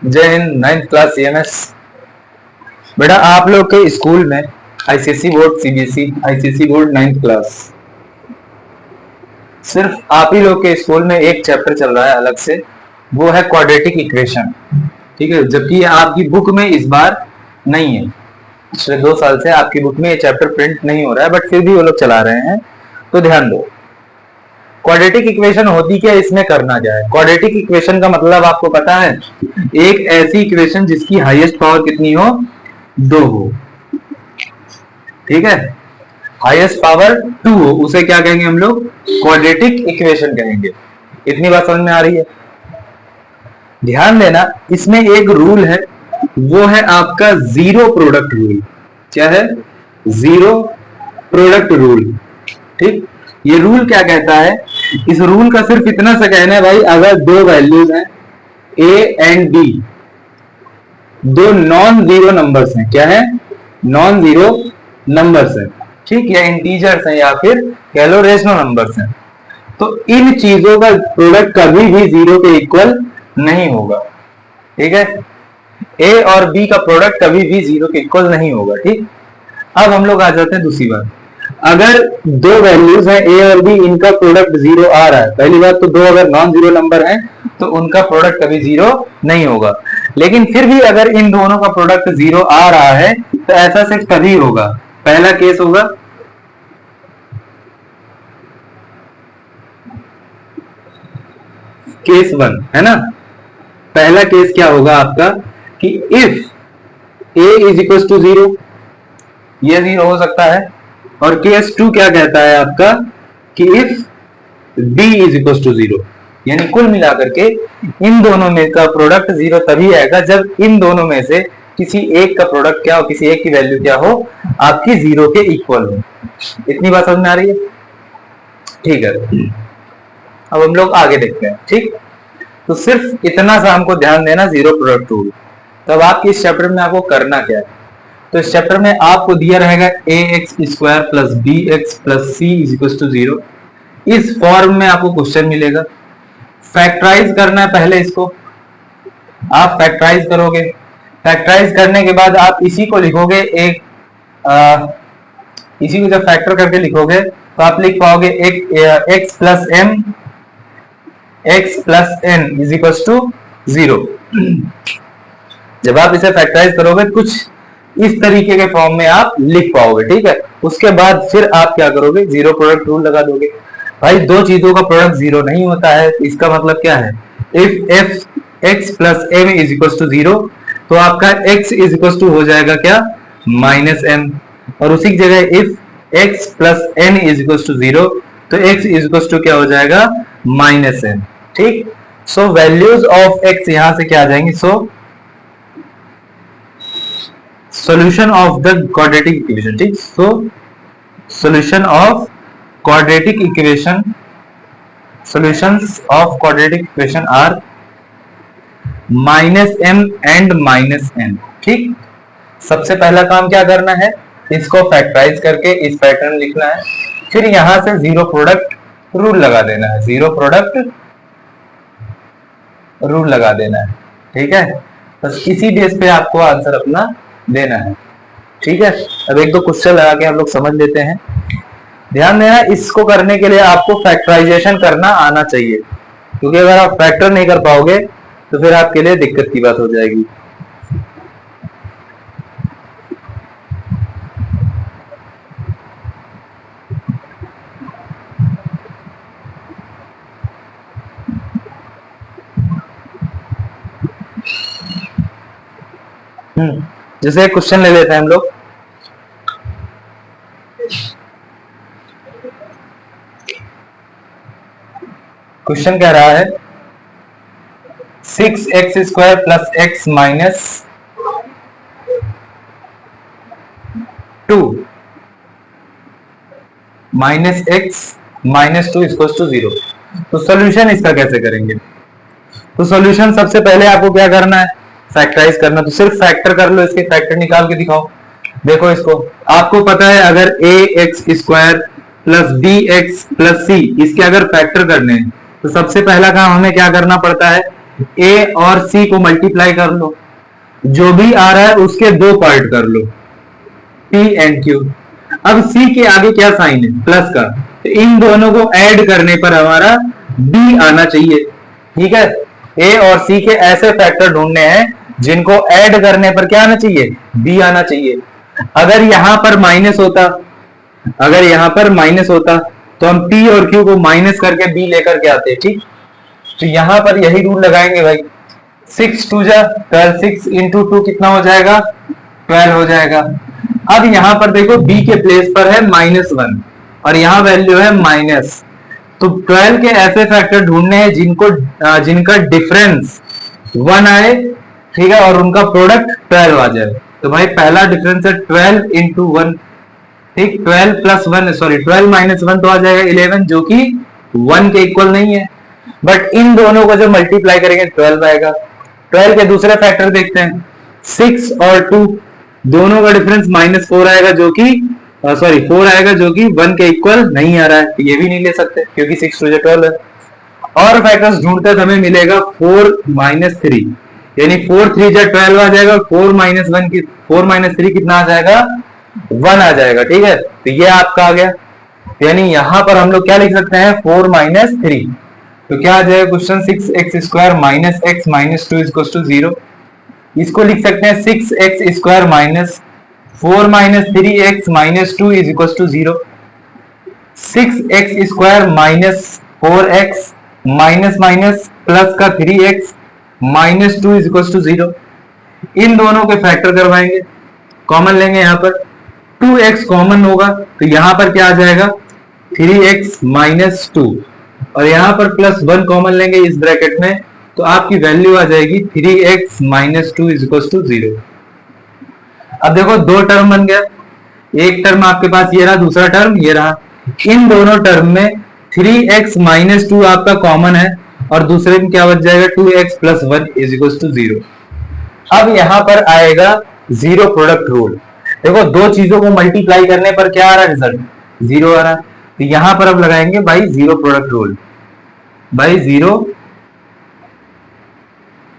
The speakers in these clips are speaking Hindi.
जय हिंद। 9th class CMS. बेटा आप लोग के स्कूल में ICSE board, CBSE, ICSE board 9th class, सिर्फ आप ही लोग के स्कूल में एक चैप्टर चल रहा है अलग से, वो है क्वाड्रेटिक इक्वेशन। ठीक है, जबकि आपकी बुक में इस बार नहीं है। पिछले 2 साल से आपकी बुक में ये चैप्टर प्रिंट नहीं हो रहा है, बट फिर भी वो लोग चला रहे हैं, तो ध्यान दो। क्वाड्रेटिक इक्वेशन होती क्या, इसमें करना क्या है। क्वाड्रेटिक इक्वेशन का मतलब आपको पता है, एक ऐसी इक्वेशन जिसकी हाईएस्ट पावर कितनी हो, 2 हो। ठीक है, हाईएस्ट पावर 2 हो, उसे क्या कहेंगे हम लोग, क्वाड्रेटिक इक्वेशन कहेंगे। इतनी बात समझ में आ रही है। ध्यान देना, इसमें एक रूल है, वो है आपका जीरो प्रोडक्ट रूल। क्या है, जीरो प्रोडक्ट रूल। ठीक, ये रूल क्या कहता है, इस रूल का सिर्फ इतना सा कहना है भाई, अगर दो वैल्यूज हैं ए एंड बी, दो नॉन जीरो नंबर्स हैं, क्या है, नॉन जीरो नंबर्स हैं, ठीक, या इंटीजर्स हैं या फिर कह लो रेशनल नंबर्स हैं, तो इन चीजों का प्रोडक्ट कभी भी जीरो के इक्वल नहीं होगा। ठीक है, ए और बी का प्रोडक्ट कभी भी जीरो के इक्वल नहीं होगा। ठीक, अब हम लोग आ जाते हैं दूसरी बात। अगर दो वैल्यूज हैं ए और बी, इनका प्रोडक्ट जीरो आ रहा है, पहली बात तो दो अगर नॉन जीरो नंबर हैं तो उनका प्रोडक्ट कभी जीरो नहीं होगा। लेकिन फिर भी अगर इन दोनों का प्रोडक्ट जीरो आ रहा है तो ऐसा सिर्फ तभी होगा, पहला केस होगा केस 1, है ना। पहला केस क्या होगा आपका कि if A is equal to zero, ये जीरो हो सकता है। और केस 2 क्या कहता है आपका कि if B is equal to zero, यानी कुल मिलाकर के इन दोनों में का प्रोडक्ट जीरो तभी आएगा जब इन दोनों में से किसी एक का प्रोडक्ट क्या हो, किसी एक की वैल्यू क्या हो, आपकी जीरो के इक्वल हो। इतनी बात समझ में आ रही है। ठीक है, अब हम लोग आगे देखते हैं। ठीक, तो सिर्फ इतना सा हमको ध्यान देना, जीरो प्रोडक्ट रूल। तब आपकी इस चैप्टर में आपको करना क्या है, तो इस चैप्टर में आपको दिया रहेगा a x square plus b x plus c is equal to zero. इस फॉर्म में आपको क्वेश्चन मिलेगा, फैक्टराइज करना है पहले इसको। आप फैक्टराइज करोगे, फैक्टराइज करने के बाद आप इसी को लिखोगे, एक इसी को जब फैक्टर करके लिखोगे तो आप लिख पाओगे एक x plus m x plus n is equal to zero. जब आप इसे फैक्टराइज करोगे कुछ इस तरीके के फॉर्म में आप लिख पाओगे। ठीक है, उसके बाद फिर आप क्या करोगे, जीरो प्रोडक्ट रूल लगा दोगे। भाई दो चीजों का प्रोडक्ट जीरो नहीं होता है, इसका मतलब क्या है, if f x plus m is equal to zero, तो आपका x इज इक्वल टू हो जाएगा क्या, माइनस एम। और उसी की जगह if x plus n is equal to zero, तो x इज इक्वल टू क्या हो जाएगा, माइनस एन। ठीक, सो वैल्यूज ऑफ x यहां से क्या आ जाएंगी, सो solution of the quadratic equation। ठीक, so solution of quadratic equation, solutions of quadratic equation are minus m and minus n। ठीक, सबसे पहला काम क्या करना है, इसको फैक्टराइज करके इस पैटर्न लिखना है, फिर यहां से जीरो प्रोडक्ट रूल लगा देना है, जीरो प्रोडक्ट रूल लगा देना है। ठीक है, बस इसी बेस पे आपको आंसर अपना देना है। ठीक है, अब एक दो क्वेश्चन लगा के हम लोग समझ लेते हैं। ध्यान देना, इसको करने के लिए आपको फैक्टराइजेशन करना आना चाहिए, क्योंकि अगर आप फैक्टर नहीं कर पाओगे तो फिर आपके लिए दिक्कत की बात हो जाएगी। जैसे एक क्वेश्चन ले लेते हैं हम लोग। क्वेश्चन कह रहा है 6x square plus x minus 2 minus x minus 2 equal to zero. तो सोल्यूशन इसका कैसे करेंगे, तो सोल्यूशन सबसे पहले आपको क्या करना है, फैक्टराइज करना। तो सिर्फ फैक्टर कर लो, इसके फैक्टर निकाल के दिखाओ। देखो इसको, आपको पता है अगर a x square plus b x plus c, इसके अगर फैक्टर करने हैं तो सबसे पहला काम हमें क्या करना पड़ता है, ए और सी को मल्टीप्लाई कर लो, जो भी आ रहा है उसके दो पार्ट कर लो, पी एंड क्यू। अब सी के आगे क्या साइन है, प्लस का, तो इन दोनों को ऐड करने पर हमारा बी आना चाहिए। ठीक है, ए और सी के ऐसे फैक्टर ढूंढने हैं जिनको ऐड करने पर क्या आना चाहिए, बी आना चाहिए। अगर यहां पर माइनस होता, अगर यहां पर माइनस होता तो हम पी और क्यू को माइनस करके बी लेकर के आते। ठीक, तो यहां पर यही रूल लगाएंगे भाई, 6 टू जा 12, 6 इंटू 2 कितना हो जाएगा, 12 हो जाएगा। अब यहां पर देखो बी के प्लेस पर है -1 और यहां वैल्यू है माइनस, तो 12 के ऐसे फैक्टर ढूंढने हैं जिनको जिनका डिफरेंस 1 आए, ठीक है, और उनका प्रोडक्ट 12 आ जाए। तो भाई पहला डिफरेंस है 12 इंटू 1, ठीक, 12 प्लस 1 सॉरी 12 माइनस 1 तो आ जाएगा 11, जो कि 1 के इक्वल नहीं है, बट इन दोनों को जब मल्टीप्लाई करेंगे 12 आएगा। 12 के दूसरे फैक्टर देखते हैं, 6 और 2 दोनों का डिफरेंस -4 आएगा, जो कि सॉरी 4 आएगा, जो कि 1 के इक्वल नहीं आ रहा है, तो ये भी नहीं ले सकते क्योंकि 6 टू 12 है। और फैक्टर्स ढूंढते तो हमें मिलेगा 4 माइनस 3, यानी 4 3 जा 12 आ जाएगा, 4 माइनस 1 की 4 माइनस 3 कितना आ जाएगा, 1 आ जाएगा। ठीक है, तो ये आपका आ गया, यानी यहां पर हम लोग क्या लिख सकते हैं, 4 माइनस 3, तो क्या आ जाएगा question, 6x² minus x minus 2 is to 0। इसको लिख सकते हैं 6x² minus 4 minus 3x minus 2 is equal to 0, 6x² minus 4x minus minus plus का 3x minus 2 is equal to 0। इन दोनों के फैक्टर करवाएंगे, कॉमन लेंगे, यहाँ पर 2x कॉमन होगा, तो यहां पर क्या आ जाएगा 3x माइनस 2, और यहां पर प्लस 1 कॉमन लेंगे इस ब्रैकेट में, तो आपकी वैल्यू आ जाएगी 3x minus 2 is equal to 0। अब देखो दो टर्म बन गया, एक टर्म आपके पास ये रहा, दूसरा टर्म ये रहा, इन दोनों टर्म में 3x माइनस 2 आपका कॉमन है, और दूसरे में क्या बच जाएगा 2x plus 1 is equal to 0। अब यहां पर आएगा जीरो प्रोडक्ट रूल। देखो दो चीजों को मल्टीप्लाई करने पर क्या आ रहा है, रिजल्ट 0 आ रहा है, तो यहां पर अब लगाएंगे भाई जीरो प्रोडक्ट रूल, भाई जीरो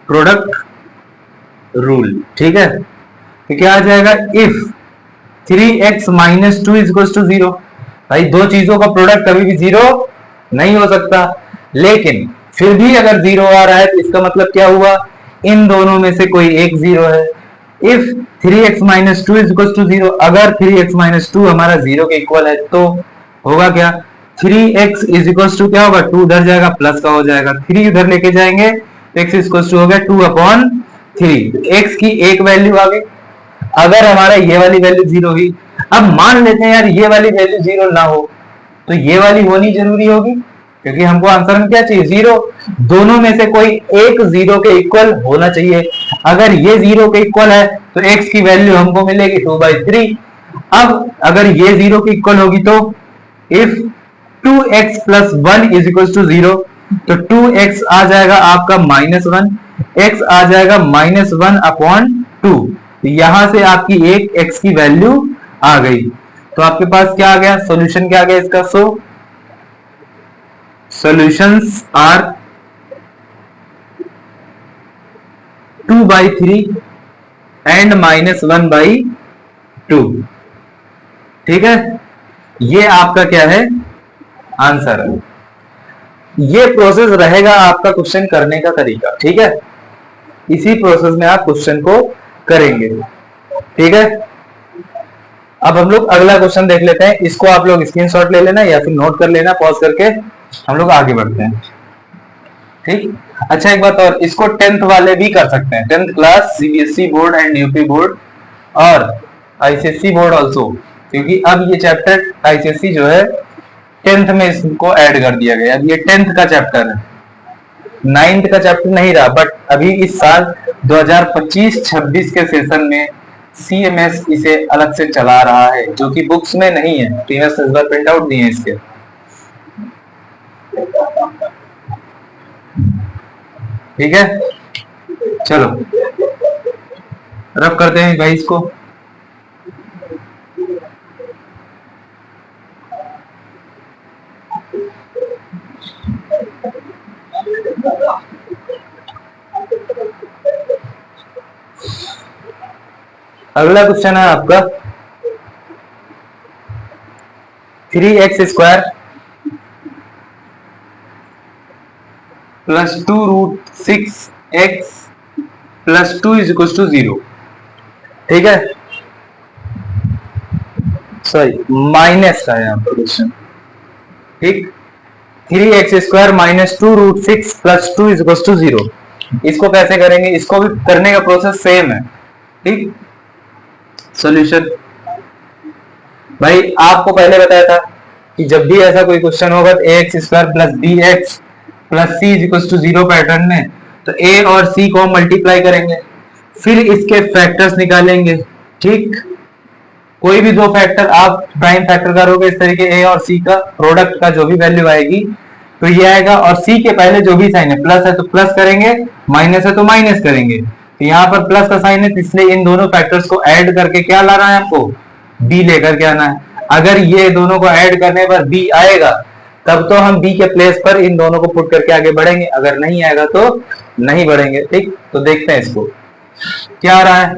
प्रोडक्ट रूल। ठीक है, तो क्या आ जाएगा, if 3x minus 2 is to 0, भाई दो चीजों का प्रोडक्ट कभी भी 0 नहीं हो सकता, लेकिन फिर भी अगर 0 आ रहा है तो इसका मतलब क्या हुआ, इन दोनों में से कोई एक 0 है। If 3x minus 2 is to 0, अगर 3x माइनस 2 हमारा 0 के इक्वल है तो होगा क्या, 3x इज इक्वल टू क्या होगा, 2 उधर जाएगा प्लस का हो जाएगा, 3 उधर लेके जाएंगे, x इज इक्वल टू हो गया 2/3, x की एक वैल्यू आ गई। अगर हमारा ये वाली वैल्यू 0 हुई, अब मान लेते हैं यार ये वाली वैल्यू 0 ना हो, तो ये वाली होनी जरूरी होगी, क्योंकि हमको आंसर में क्या चाहिए, 0, दोनों में से कोई एक 0 के इक्वल होना चाहिए। अगर ये 0 के इक्वल है तो x की वैल्यू हमको मिलेगी 2/3। अब अगर ये 0 के इक्वल होगी तो if 2x plus 1 is equal to 0, तो 2x आ जाएगा आपका -1, x आ जाएगा -1/2, यहां से आपकी एक x की वैल्यू आ गई, तो आपके पास क्या आ गया, सॉल्यूशन क्या आ गया इसका, सो सॉल्यूशंस आर 2/3 एंड -1/2। ठीक है, ये आपका क्या है, आंसर है। ये प्रोसेस रहेगा आपका क्वेश्चन करने का तरीका। ठीक है, इसी प्रोसेस में आप क्वेश्चन को करेंगे। ठीक है, अब हम लोग अगला क्वेश्चन देख लेते हैं, इसको आप लोग स्क्रीनशॉट ले लेना या फिर नोट कर लेना, पॉज करके हम लोग आगे बढ़ते हैं। ठीक, अच्छा एक बात और, इसको 10th वाले भी कर सकते हैं, 10th class CBSE board and UP board और आईसीएसई बोर्ड ऑल्सो, क्योंकि अब ये चैप्टर आईसीएसई जो है 10th में इसको ऐड कर दिया गया, अब ये 10th का चैप्टर है, 9th का चैप्टर नहीं रहा, बट अभी इस साल 2025-26 के सेशन में सीएमएस इसे अलग से चला रहा है, जो कि बुक्स में नहीं है, प्रीवियस इस बार प्रिंट आउट दिए हैं इसके। ठीक है, चलो रब करते हैं भाई इसको। अगला क्वेश्चन है आपका 3x² plus 2√6x plus 2 is equal to 0। ठीक है, सॉरी माइनस का है यहाँ पर क्वेश्चन। ठीक, 3x² minus 2√6 plus 2 is equal to 0। इसको कैसे करेंगे, इसको भी करने का प्रोसेस सेम है। ठीक, सॉल्यूशन भाई आपको पहले बताया था कि जब भी ऐसा कोई क्वेश्चन होगा तो ax² plus bx plus c is equal to 0 pattern में, तो a और c को मल्टीप्लाई करेंगे, फिर इसके फैक्टर्स निकालेंगे। ठीक, कोई भी दो फैक्टर आप प्राइम फैक्टर करोगे इस तरीके a और c का प्रोडक्ट का जो भी वैल्यू आएगी तो ये आएगा, और c के पहले जो भी साइन है, प्लस है तो प्लस करेंगे, माइनस है तो माइनस करेंगे। तो यहाँ पर प्लस का साइन है, इसलिए इन दोनों फैक्टर्स को ऐड करके क्या लाना है आपको, b लेकर के आना है। अगर ये दोनों को ऐड करने पर b आएगा तब तो हम b के प्लेस पर इन दोनों को पुट करके आगे बढ़ेंगे, अगर नहीं आएगा तो नहीं बढ़ेंगे। ठीक, तो देखते हैं इसको क्या आ रहा है।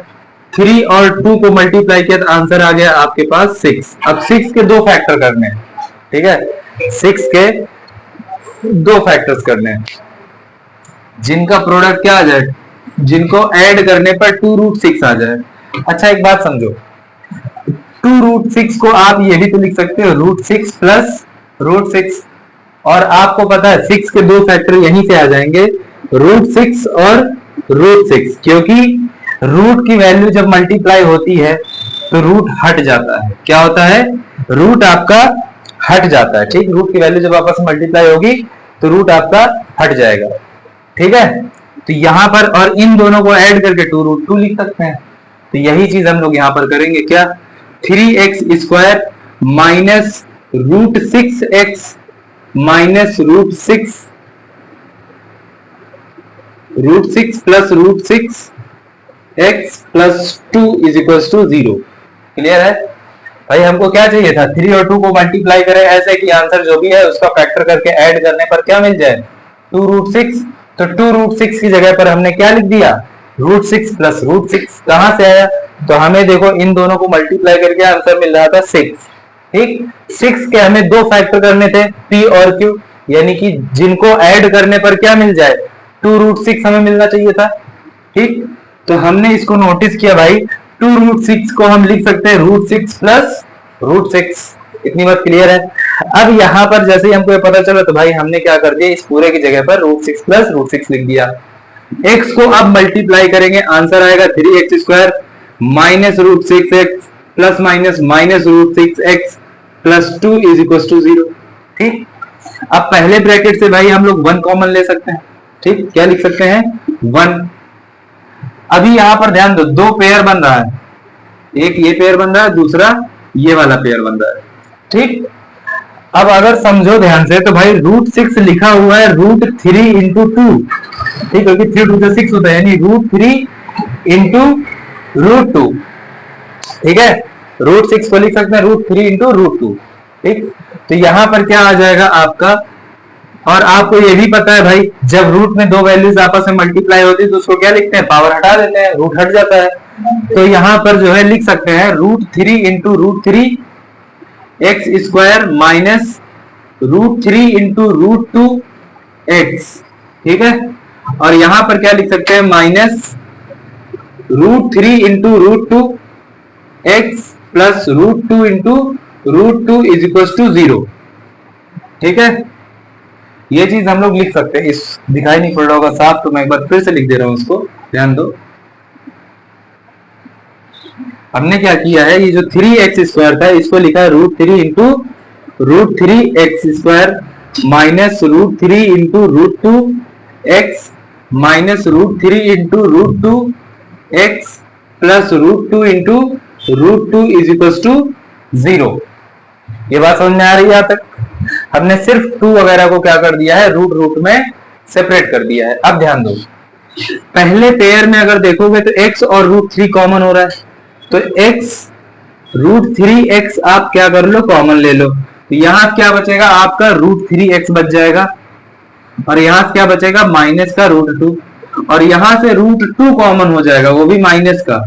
3 और 2 को मल्टीप्लाई किया तो आंसर आ गया आपके पास 6। अब 6 के दो फैक्टर करने हैं। ठीक है, 6 के दो फैक्टर्स करने हैं जिनका प्रोडक्ट क्या आ जाए, जिनको ऐड करने पर 2√6 आ जाए। अच्छा एक बात समझो, 2√6 को आप ये भी तो लिख सकते हो √6 प्लस √6, और आपको पता है 6 के दो फैक्टर यहीं से आ जाएंगे, √6 और √6, क्योंकि रूट की वैल्यू जब मल्टीप्लाई होती है तो रूट हट जाता है। क्या होता है, रूट आपका हट जाता है। ठीक, रूट की वैल्यू जब आपस में मल्टीप्लाई होगी तो रूट आपका हट जाएगा। ठीक है, तो यहां पर और इन दोनों को ऐड करके 2√2 लिख सकते हैं। तो यही चीज हम लोग यहां पर करेंगे। क्या, 3x² minus √6x minus √6 plus √6x plus 2 is equal to 0। Clear है भाई, हमको क्या चाहिए था, 3 और 2 को मल्टीप्लाई करें ऐसे कि आंसर जो भी है उसका फैक्टर करके ऐड करने पर क्या मिल जाए, 2√6। तो 2√6 की जगह पर हमने क्या लिख दिया, √6 प्लस √6। कहां से आया, तो हमें देखो इन दोनों को मल्टीप्लाई करके आंसर मिल रहा था 6। ठीक, 6 के हमें दो फैक्टर करने थे, p और q, यानी कि जिनको ऐड करने पर क्या मिल जाए, 2√6 हमें मिलना चाहिए था। ठीक, तो हमने इसको नोटिस किया भाई, 2√6 को हम लिख सकते हैं √6 प्लस √6। इतनी बात क्लियर है। अब यहाँ पर जैसे ही हमको ये पता चला तो भाई हमने क्या कर दिया, इस पूरे की जगह पर √6 प्लस √6 लिख दिया। x को अब मल्टीप्लाई करेंगे, आंसर आएगा 3x² minus √6x plus minus minus √6x plus 2 is equal to 0। ठीक, अब पहले ब्रैकेट से भाई हम लोग 1 कॉमन ले सकते हैं। ठीक, क्या लिख सकते हैं, 1। अभी यहां पर ध्यान दो, दो पेयर बन रहा है, एक ये पेयर बन रहा है, दूसरा ये वाला पेयर बन रहा है। ठीक, अब अगर समझो ध्यान से तो भाई √6 लिखा हुआ है √3 इंटू 2। ठीक, क्योंकि 3 2 से 6 होता है, यानी √3 इंटू √2। ठीक है, √6 को लिख सकते हैं √3 इंटू √2। ठीक, तो यहां पर क्या आ जाएगा आपका, और आपको ये भी पता है भाई जब रूट में दो वैल्यूज आपस में मल्टीप्लाई होती है तो उसको क्या लिखते हैं, पावर हटा देते हैं, रूट हट जाता है। तो यहां पर जो है लिख सकते हैं √3 into √3 x² minus √3 into √2 x। ठीक है, और यहां पर क्या लिख सकते हैं, minus √3 into √2 x plus √2 into √2 is equal to 0। ठीक है, ये चीज हम लोग लिख सकते हैं। इस दिखाई नहीं पड़ रहा होगा साफ, तो मैं एक बार फिर से लिख दे रहा हूं, उसको ध्यान दो। हमने क्या किया है, ये जो 3x² था इसको लिखा है √3 into √3x² minus √3 into √2 x minus √3 into √2 x plus √2 into √2 is equal to 0। ये बात समझ में आ रही है? यहाँ तक हमने सिर्फ 2 वगैरह को क्या कर दिया है, रूट में सेपरेट कर दिया है। अब ध्यान दो, पहले पेयर में अगर देखोगे तो x और √3 कॉमन हो रहा है, तो x √3x आप क्या कर लो, कॉमन ले लो। तो यहां क्या बचेगा आपका, √3x बच जाएगा, और यहां क्या बचेगा, माइनस का √2, और यहां से √2 कॉमन हो जाएगा, वो भी माइनस का।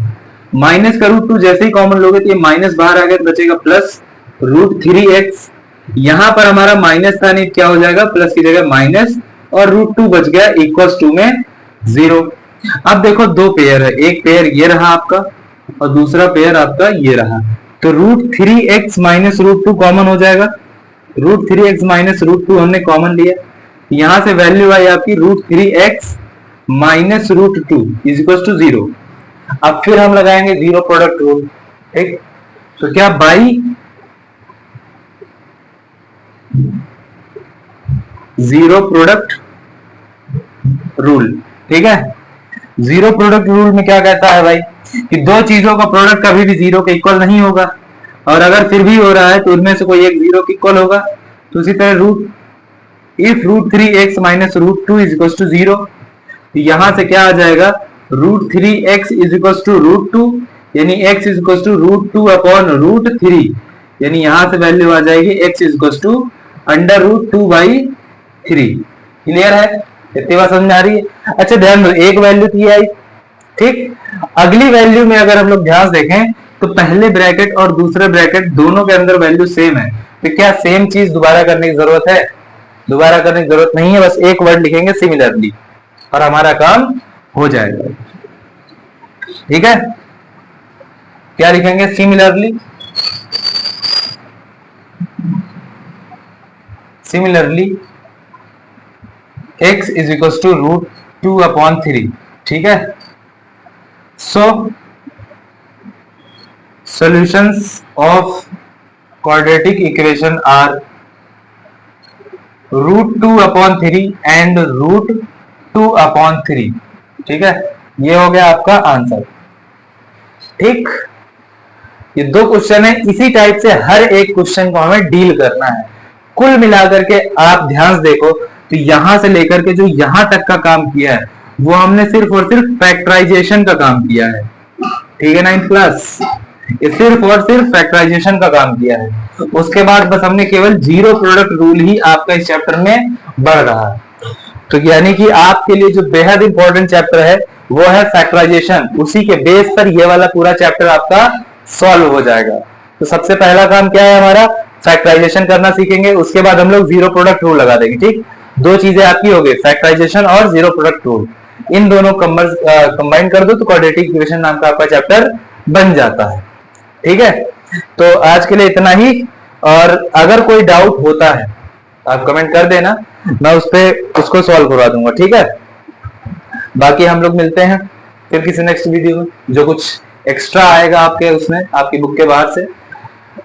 माइनस का रूट टू जैसे ही कॉमन लोगे तो ये माइनस बाहर आ गया तो बचेगा प्लस रूट थ्री एक्स। यहां पर हमारा माइनस था नहीं, क्या हो जाएगा प्लस की जगह माइनस, और रूट टू बच गया इक्वल्स टू में 0। अब देखो दो पेयर है, एक पेयर ये रहा आपका और दूसरा पेयर आपका ये रहा, तो root three x minus root two common हो जाएगा। Root three x minus root two हमने कॉमन लिया, यहां से वैल्यू आई आपकी root three x minus root two is equal to 0। अब फिर हम लगाएंगे जीरो प्रोडक्ट रूल, ठीक। तो क्या बाई जीरो प्रोडक्ट रूल, ठीक है। जीरो प्रोडक्ट रूल में क्या कहता है भाई कि दो चीजों का प्रोडक्ट कभी भी जीरो के इक्वल नहीं होगा, और अगर फिर भी हो रहा है तो उनमें से कोई एक जीरो के इक्वल होगा। तो उसी तरह root if root three x minus root two is equal to 0, यहां से क्या आ जाएगा root three x is equal to root two, यानी x is equal to root two upon root three, यानी यहां से वैल्यू आ जाएगी x is equal to under root two by three. Clear है, इतनी बात समझ में आ रही है। अच्छा ध्यान दो, एक वैल्यू की आई, ठीक। अगली वैल्यू में अगर हम लोग ध्यान देखें तो पहले ब्रैकेट और दूसरे ब्रैकेट दोनों के अंदर वैल्यू सेम है, तो क्या सेम चीज दोबारा करने की जरूरत है? दोबारा करने की जरूरत नहीं है, बस एक वर्ड लिखेंगे सिमिलरली और हमारा काम हो जाएगा, ठीक है। क्या लिखेंगे? Similarly. Similarly x is equal to root two upon three, ठीक है। So solutions of quadratic equation are root two upon three and root two upon three, ठीक है। ये हो गया आपका आंसर, ठीक। ये दो क्वेश्चन है, इसी टाइप से हर एक क्वेश्चन को हमें डील करना है। कुल मिलाकर के आप ध्यान से देखो तो यहां से लेकर के जो यहां तक का काम किया है वो हमने सिर्फ और सिर्फ फैक्टराइजेशन का काम किया है, ठीक है। 9 प्लस ये सिर्फ और सिर्फ फैक्टराइजेशन का काम किया है। उसके बाद बस हमने केवल जीरो प्रोडक्ट रूल ही आपका इस चैप्टर में बढ़ रहा है। तो यानी कि आपके लिए जो बेहद इंपॉर्टेंट चैप्टर है वो है फैक्टराइजेशन, उसी के बेस पर ये वाला पूरा चैप्टर आपका सॉल्व हो जाएगा। तो सबसे पहला काम क्या है हमारा, फैक्टराइजेशन करना सीखेंगे, उसके बाद हम लोग जीरो प्रोडक्ट रूल लगा देंगे, ठीक। दो चीजें आपकी हो गई, फैक्टराइजेशन और जीरो प्रोडक्ट रूल, इन दोनों कंबाइन कर दो तो क्वाड्रेटिक इक्वेशन नाम का आपका चैप्टर बन जाता है, ठीक है। तो आज के लिए इतना ही, और अगर कोई डाउट होता है आप कमेंट कर देना, मैं उस पे उसको सॉल्व करवा दूंगा, ठीक है। बाकी हम लोग मिलते हैं फिर किसी नेक्स्ट वीडियो में, जो कुछ एक्स्ट्रा आएगा आपके उसमें आपकी बुक के बाहर से,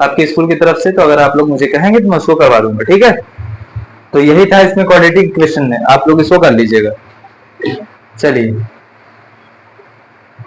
आपके स्कूल की तरफ से, तो अगर आप लोग मुझे कहेंगे तो मैं उसको करवा दूंगा, ठीक है। तो यही था इसमें क्वाड्रेटिक इक्वेशन में, आप लोग इसको कर लीजिएगा। चलिए।